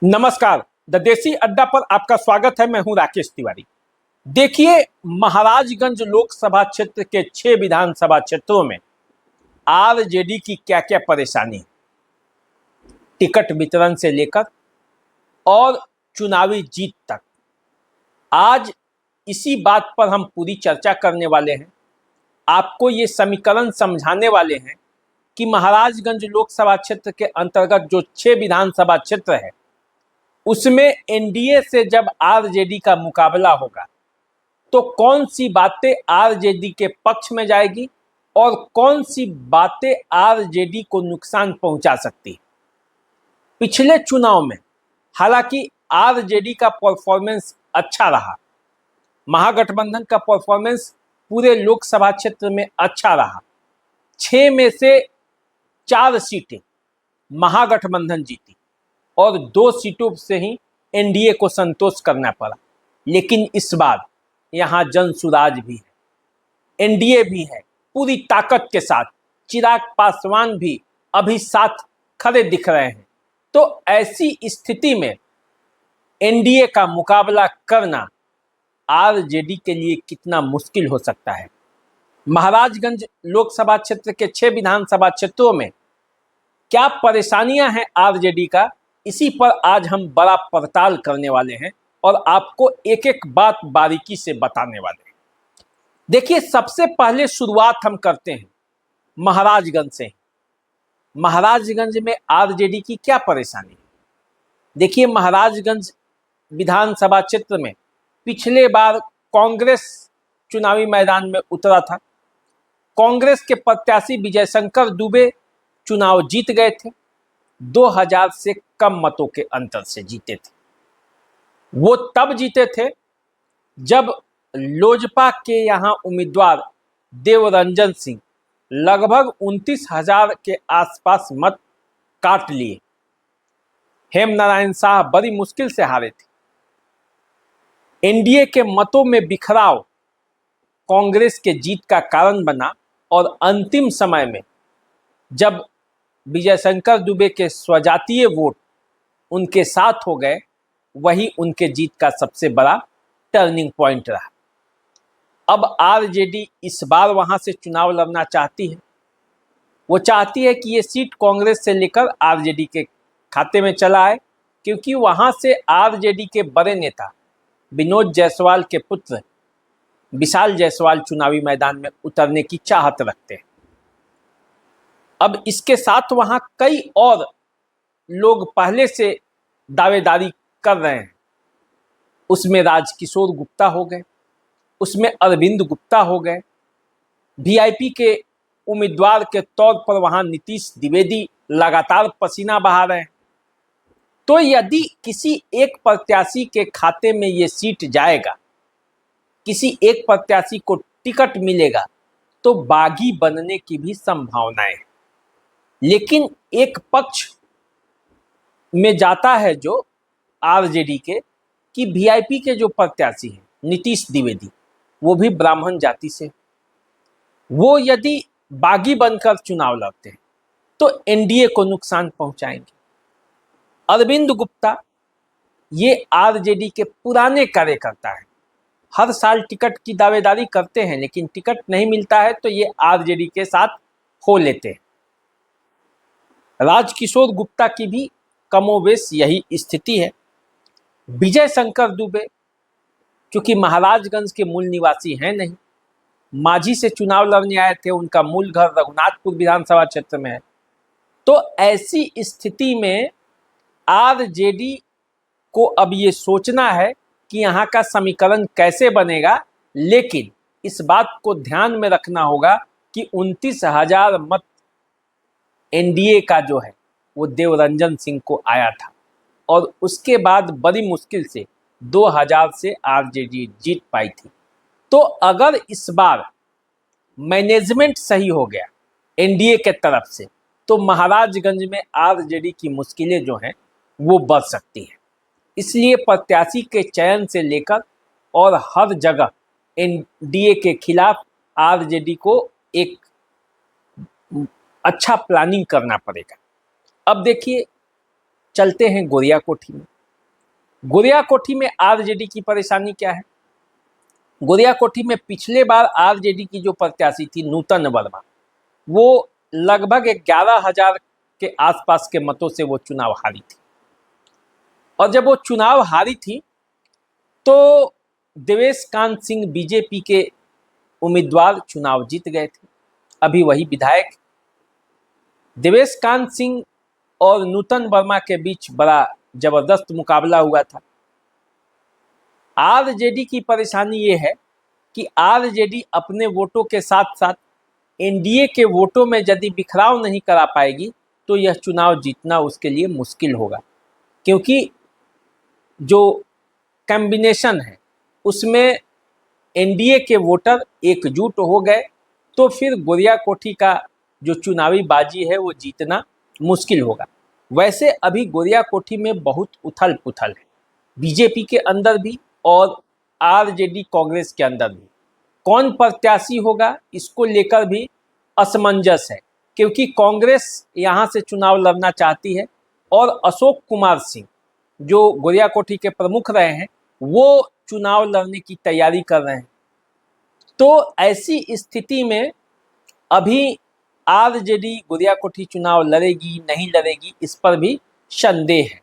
नमस्कार। द देसी अड्डा पर आपका स्वागत है। मैं हूं राकेश तिवारी। देखिए, महाराजगंज लोकसभा क्षेत्र के 6 विधानसभा क्षेत्रों में आरजेडी की क्या क्या परेशानी है, टिकट वितरण से लेकर और चुनावी जीत तक। आज इसी बात पर हम पूरी चर्चा करने वाले हैं। आपको ये समीकरण समझाने वाले हैं कि महाराजगंज लोकसभा क्षेत्र के अंतर्गत जो 6 विधानसभा क्षेत्र है उसमें एनडीए से जब आरजेडी का मुकाबला होगा तो कौन सी बातें आरजेडी के पक्ष में जाएगी और कौन सी बातें आरजेडी को नुकसान पहुंचा सकती है। पिछले चुनाव में हालांकि आरजेडी का परफॉर्मेंस अच्छा रहा, महागठबंधन का परफॉर्मेंस पूरे लोकसभा क्षेत्र में अच्छा रहा। 6 में से 4 सीटें महागठबंधन जीती और 2 सीटों से ही एनडीए को संतोष करना पड़ा। लेकिन इस बार यहाँ जनसुराज भी है, एनडीए भी है पूरी ताकत के साथ, चिराग पासवान भी अभी साथ खड़े दिख रहे हैं। तो ऐसी स्थिति में एनडीए का मुकाबला करना आरजेडी के लिए कितना मुश्किल हो सकता है। महाराजगंज लोकसभा क्षेत्र के 6 विधानसभा क्षेत्रों में क्या परेशानियां हैं आरजेडी का, इसी पर आज हम बड़ा पड़ताल करने वाले हैं और आपको एक एक बात बारीकी से बताने वाले हैं। देखिए, सबसे पहले शुरुआत हम करते हैं महाराजगंज से। महाराजगंज में आरजेडी की क्या परेशानी है। देखिए, महाराजगंज विधानसभा क्षेत्र में पिछले बार कांग्रेस चुनावी मैदान में उतरा था। कांग्रेस के प्रत्याशी विजय शंकर दुबे चुनाव जीत गए थे, 2000 से कम मतों के अंतर से जीते थे। वो तब जीते थे जब लोजपा के यहाँ उम्मीदवार देवरंजन सिंह लगभग 29,000 के आसपास मत काट लिए। हेमनारायण शाह बड़ी मुश्किल से हारे थे। एनडीए के मतों में बिखराव कांग्रेस के जीत का कारण बना और अंतिम समय में जब विजय शंकर दुबे के स्वजातीय वोट उनके साथ हो गए, वही उनके जीत का सबसे बड़ा टर्निंग पॉइंट रहा। अब आरजेडी इस बार वहां से चुनाव लड़ना चाहती है। वो चाहती है कि ये सीट कांग्रेस से लेकर आरजेडी के खाते में चला आए, क्योंकि वहां से आरजेडी के बड़े नेता विनोद जायसवाल के पुत्र विशाल जायसवाल चुनावी मैदान में उतरने की चाहत रखते हैं। अब इसके साथ वहां कई और लोग पहले से दावेदारी कर रहे हैं। उसमें राजकिशोर गुप्ता हो गए, उसमें अरविंद गुप्ता हो गए, वीआईपी के उम्मीदवार के तौर पर वहां नीतीश द्विवेदी लगातार पसीना बहा रहे हैं। तो यदि किसी एक प्रत्याशी के खाते में ये सीट जाएगा, किसी एक प्रत्याशी को टिकट मिलेगा, तो बागी बनने की भी संभावनाएं हैं। लेकिन एक पक्ष में जाता है जो आरजेडी के कि वीआईपी के जो प्रत्याशी हैं नीतीश द्विवेदी, वो भी ब्राह्मण जाति से, वो यदि बागी बनकर चुनाव लड़ते हैं तो एनडीए को नुकसान पहुंचाएंगे। अरविंद गुप्ता ये आरजेडी के पुराने कार्यकर्ता हैं, हर साल टिकट की दावेदारी करते हैं, लेकिन टिकट नहीं मिलता है तो ये आरजेडी के साथ हो लेते हैं। राजकिशोर गुप्ता की भी कमोवेश यही स्थिति है। विजय शंकर दुबे क्योंकि महाराजगंज के मूल निवासी हैं नहीं, मांझी से चुनाव लड़ने आए थे, उनका मूल घर रघुनाथपुर विधानसभा क्षेत्र में है। तो ऐसी स्थिति में आरजेडी को अब ये सोचना है कि यहाँ का समीकरण कैसे बनेगा। लेकिन इस बात को ध्यान में रखना होगा कि 29,000 मत एनडीए का जो है वो देवरंजन सिंह को आया था और उसके बाद बड़ी मुश्किल से 2000 से आरजेडी जीत पाई थी। तो अगर इस बार मैनेजमेंट सही हो गया एनडीए के तरफ से, तो महाराजगंज में आरजेडी की मुश्किलें जो हैं वो बढ़ सकती हैं। इसलिए प्रत्याशी के चयन से लेकर और हर जगह एनडीए के खिलाफ आरजेडी को एक अच्छा प्लानिंग करना पड़ेगा। अब देखिए, चलते हैं गोरियाकोठी में। गोरियाकोठी में आरजेडी की परेशानी क्या है? गोरियाकोठी में पिछले बार आरजेडी की जो प्रत्याशी थी नूतन वर्मा, वो लगभग 11,000 के आसपास के मतों से वो चुनाव हारी थी। और जब वो चुनाव हारी थी तो देवेश कांत सिंह बीजेपी के उम्मीदवार चुनाव जीत गए थे, अभी वही विधायक। देवेश कांत सिंह और नूतन वर्मा के बीच बड़ा जबरदस्त मुकाबला हुआ था। आरजेडी की परेशानी ये है कि आरजेडी अपने वोटों के साथ साथ एनडीए के वोटों में यदि बिखराव नहीं करा पाएगी तो यह चुनाव जीतना उसके लिए मुश्किल होगा, क्योंकि जो कॉम्बिनेशन है उसमें एनडीए के वोटर एकजुट हो गए तो फिर गोरियाकोठी का जो चुनावी बाजी है वो जीतना मुश्किल होगा। वैसे अभी गोरियाकोठी में बहुत उथल पुथल है, बीजेपी के अंदर भी और आरजेडी कांग्रेस के अंदर भी। कौन प्रत्याशी होगा इसको लेकर भी असमंजस है, क्योंकि कांग्रेस यहाँ से चुनाव लड़ना चाहती है और अशोक कुमार सिंह जो गोरियाकोठी के प्रमुख रहे हैं वो चुनाव लड़ने की तैयारी कर रहे हैं। तो ऐसी स्थिति में अभी आरजेडी गोरियाकोठी चुनाव लड़ेगी नहीं लड़ेगी इस पर भी संदेह है।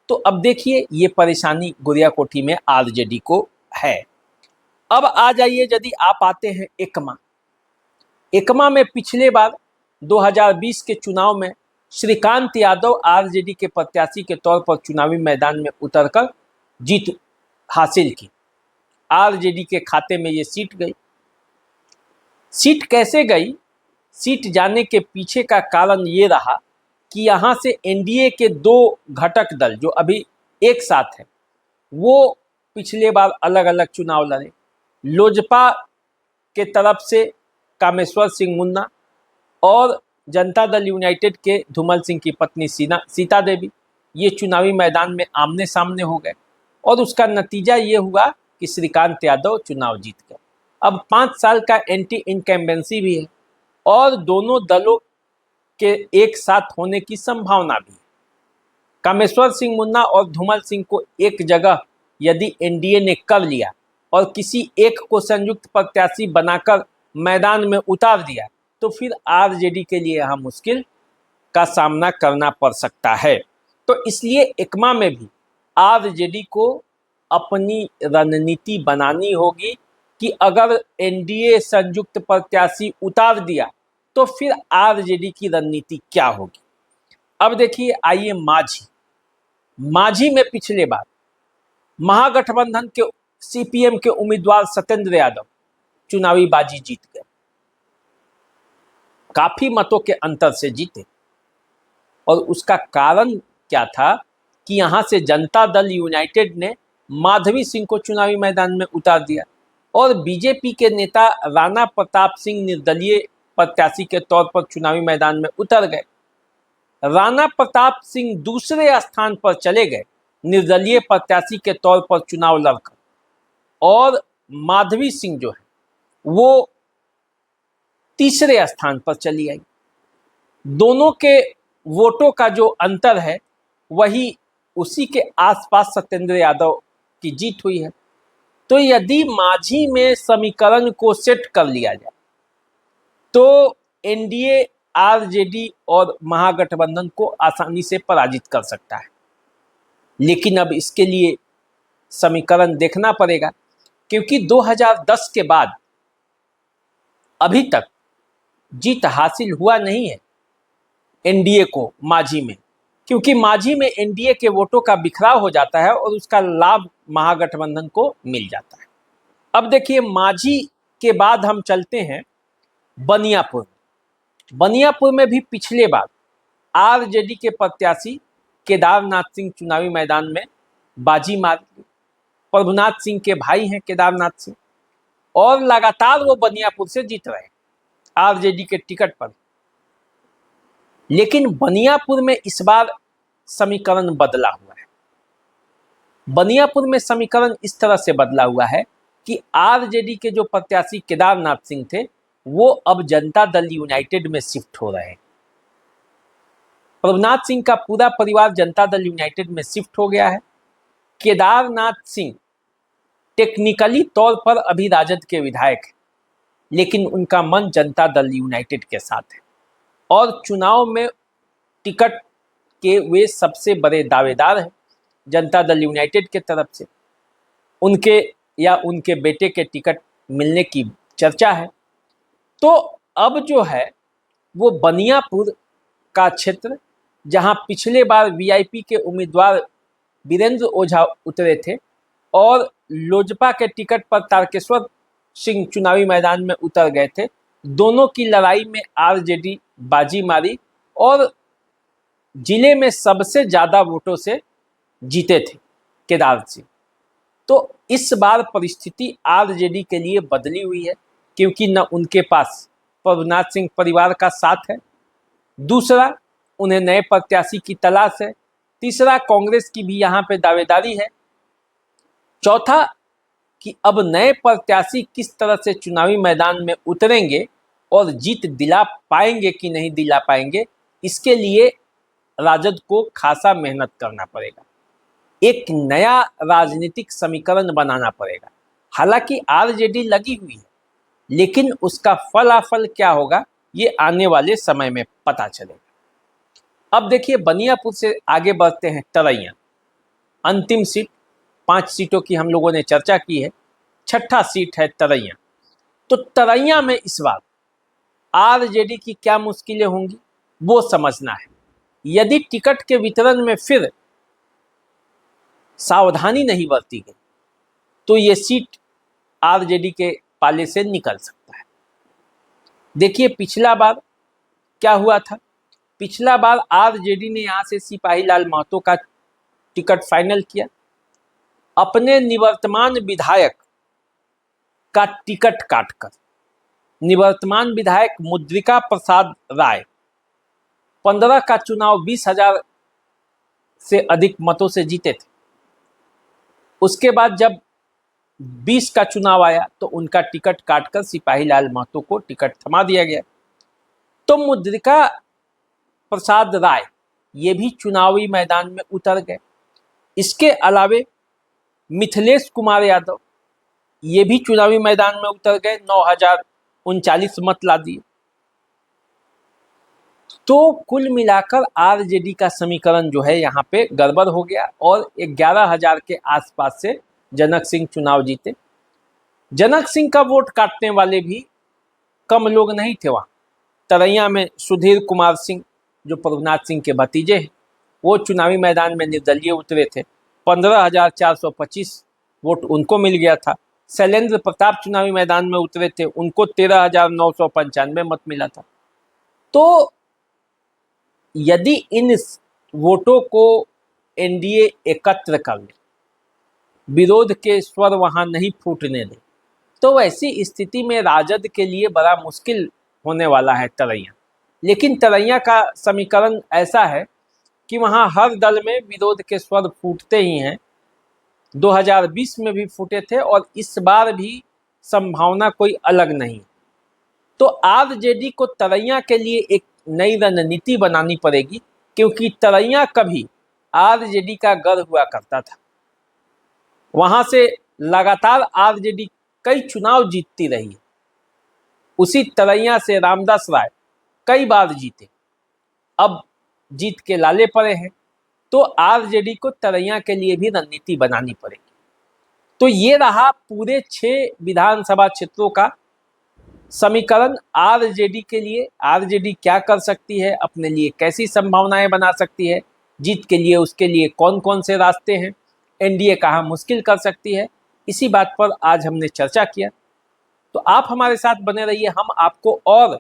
तो अब देखिए ये परेशानी गोरियाकोठी में आरजेडी को है। अब आ जाइए, यदि आप आते हैं एकमा में पिछले बार 2020 के चुनाव में श्रीकांत यादव आरजेडी के प्रत्याशी के तौर पर चुनावी मैदान में उतरकर जीत हासिल की। आरजेडी के खाते में ये सीट गई। सीट कैसे गई? सीट जाने के पीछे का कारण ये रहा कि यहाँ से एनडीए के दो घटक दल जो अभी एक साथ हैं वो पिछले बार अलग अलग चुनाव लड़े। लोजपा के तरफ से कामेश्वर सिंह मुन्ना और जनता दल यूनाइटेड के धूमल सिंह की पत्नी सीता देवी ये चुनावी मैदान में आमने सामने हो गए और उसका नतीजा ये हुआ कि श्रीकांत यादव चुनाव जीत गए। अब 5 साल का एंटी इनकम्बेंसी भी है और दोनों दलों के एक साथ होने की संभावना भी है। कामेश्वर सिंह मुन्ना और धूमल सिंह को एक जगह यदि एनडीए ने कर लिया और किसी एक को संयुक्त प्रत्याशी बनाकर मैदान में उतार दिया तो फिर आरजेडी के लिए यहाँ मुश्किल का सामना करना पड़ सकता है। तो इसलिए एकमा में भी आरजेडी को अपनी रणनीति बनानी होगी कि अगर एनडीए संयुक्त प्रत्याशी उतार दिया तो फिर आरजेडी की रणनीति क्या होगी। अब देखिए, आइए माझी में पिछले बार महागठबंधन के सीपीएम के उम्मीदवार सत्येंद्र यादव चुनावी बाजी जीत गए, काफी मतों के अंतर से जीते। और उसका कारण क्या था कि यहां से जनता दल यूनाइटेड ने माधवी सिंह को चुनावी मैदान में उतार दिया और बीजेपी के नेता राणा प्रताप सिंह निर्दलीय प्रत्याशी के तौर पर चुनावी मैदान में उतर गए। राणा प्रताप सिंह दूसरे स्थान पर चले गए निर्दलीय प्रत्याशी के तौर पर चुनाव लड़कर और माधवी सिंह जो है वो तीसरे स्थान पर चली आई। दोनों के वोटों का जो अंतर है वही उसी के आसपास सत्येंद्र यादव की जीत हुई है। तो यदि माझी में समीकरण को सेट कर लिया जाए तो एनडीए आरजेडी और महागठबंधन को आसानी से पराजित कर सकता है। लेकिन अब इसके लिए समीकरण देखना पड़ेगा, क्योंकि 2010 के बाद अभी तक जीत हासिल हुआ नहीं है एनडीए को माझी में, क्योंकि माझी में एनडीए के वोटों का बिखराव हो जाता है और उसका लाभ महागठबंधन को मिल जाता है। अब देखिए, माझी के बाद हम चलते हैं बनियापुर। बनियापुर में भी पिछले बार आरजेडी के प्रत्याशी केदारनाथ सिंह चुनावी मैदान में बाजी मार ली। प्रभुनाथ सिंह के भाई हैं केदारनाथ सिंह और लगातार वो बनियापुर से जीत रहे हैं आरजेडी के टिकट पर। लेकिन बनियापुर में इस बार समीकरण बदला हुआ है। बनियापुर में समीकरण इस तरह से बदला हुआ है कि आरजेडी के जो प्रत्याशी केदारनाथ सिंह थे वो अब जनता दल यूनाइटेड में शिफ्ट हो रहे हैं। प्रभुनाथ सिंह का पूरा परिवार जनता दल यूनाइटेड में शिफ्ट हो गया है केदारनाथ सिंह टेक्निकली तौर पर अभी राजद के विधायक हैं, लेकिन उनका मन जनता दल यूनाइटेड के साथ है और चुनाव में टिकट के वे सबसे बड़े दावेदार हैं जनता दल यूनाइटेड के तरफ से। उनके या उनके बेटे के टिकट मिलने की चर्चा है। तो अब जो है वो बनियापुर का क्षेत्र, जहां पिछले बार वीआईपी के उम्मीदवार वीरेंद्र ओझा उतरे थे और लोजपा के टिकट पर तारकेश्वर सिंह चुनावी मैदान में उतर गए थे, दोनों की लड़ाई में आरजेडी बाजी मारी और जिले में सबसे ज़्यादा वोटों से जीते थे केदार सिंह। तो इस बार परिस्थिति आरजेडी के लिए बदली हुई है, क्योंकि न उनके पास प्रभुनाथ सिंह परिवार का साथ है, दूसरा उन्हें नए प्रत्याशी की तलाश है, तीसरा कांग्रेस की भी यहाँ पे दावेदारी है, चौथा कि अब नए प्रत्याशी किस तरह से चुनावी मैदान में उतरेंगे और जीत दिला पाएंगे कि नहीं दिला पाएंगे, इसके लिए राजद को खासा मेहनत करना पड़ेगा, एक नया राजनीतिक समीकरण बनाना पड़ेगा। हालांकि आरजेडी लगी हुई है, लेकिन उसका फलाफल क्या होगा ये आने वाले समय में पता चलेगा। अब देखिए, बनियापुर से आगे बढ़ते हैं तरैया। अंतिम सीट, 5 सीटों की हम लोगों ने चर्चा की है, 6ठा सीट है तरैया। तो तरैया में इस बार आरजेडी की क्या मुश्किलें होंगी वो समझना है। यदि टिकट के वितरण में फिर सावधानी नहीं बरती गई तो ये सीट आरजेडी के पाले से निकल सकता है। देखिए, पिछला बार क्या हुआ था। पिछला बार आरजेडी ने यहाँ से सिपाहीलाल महतो का टिकट फाइनल किया, अपने निवर्तमान विधायक का टिकट काटकर। निवर्तमान विधायक मुद्रिका प्रसाद राय 15 का चुनाव 20,000 से अधिक मतों से जीते थे। उसके बाद जब 20 का चुनाव आया तो उनका टिकट काटकर सिपाहीलाल महतो को टिकट थमा दिया गया। तो मुद्रिका प्रसाद राय ये भी चुनावी मैदान में उतर गए। इसके अलावे मिथिलेश कुमार यादव ये भी चुनावी मैदान में उतर गए, 9,039 मत ला दिए। तो कुल मिलाकर आरजेडी का समीकरण जो है यहाँ पे गड़बड़ हो गया और 11,000 के आसपास से जनक सिंह चुनाव जीते। जनक सिंह का वोट काटने वाले भी कम लोग नहीं थे वहाँ। तरैया में सुधीर कुमार सिंह जो प्रभुनाथ सिंह के भतीजे हैं, वो चुनावी मैदान में निर्दलीय उतरे थे। 15,425 वोट उनको मिल गया था। शैलेंद्र प्रताप चुनावी मैदान में उतरे थे, उनको 13,995 मत मिला था। तो यदि इन वोटों को एनडीए एकत्र कर ले, विरोध के स्वर वहां नहीं फूटने दे, तो ऐसी स्थिति में राजद के लिए बड़ा मुश्किल होने वाला है तरैया। लेकिन तरैया का समीकरण ऐसा है कि वहां हर दल में विरोध के स्वर फूटते ही हैं। 2020 में भी फूटे थे और इस बार भी संभावना कोई अलग नहीं। तो आरजेडी को तरैया के लिए एक नई रणनीति बनानी पड़ेगी, क्योंकि तरैया कभी आरजेडी का गढ़ हुआ करता था। वहां से लगातार आरजेडी कई चुनाव जीतती रही है। उसी तरैया से रामदास राय कई बार जीते, अब जीत के लाले पड़े हैं। तो आरजेडी को तरैया के लिए भी रणनीति बनानी पड़ेगी। तो ये रहा पूरे 6 विधानसभा क्षेत्रों का समीकरण आरजेडी के लिए। आरजेडी क्या कर सकती है, अपने लिए कैसी संभावनाएं बना सकती है, जीत के लिए उसके लिए कौन कौन से रास्ते हैं, एनडीए कहाँ मुश्किल कर सकती है, इसी बात पर आज हमने चर्चा किया। तो आप हमारे साथ बने रहिए, हम आपको और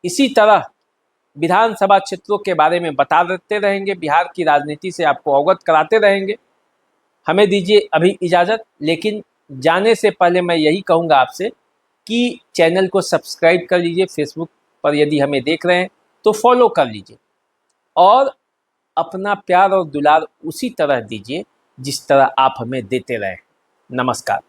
इसी तरह विधानसभा क्षेत्रों के बारे में बता देते रहेंगे, बिहार की राजनीति से आपको अवगत कराते रहेंगे। हमें दीजिए अभी इजाज़त, लेकिन जाने से पहले मैं यही कहूँगा आपसे कि चैनल को सब्सक्राइब कर लीजिए। फेसबुक पर यदि हमें देख रहे हैं तो फॉलो कर लीजिए और अपना प्यार और दुलार उसी तरह दीजिए जिस तरह आप हमें देते रहे। नमस्कार।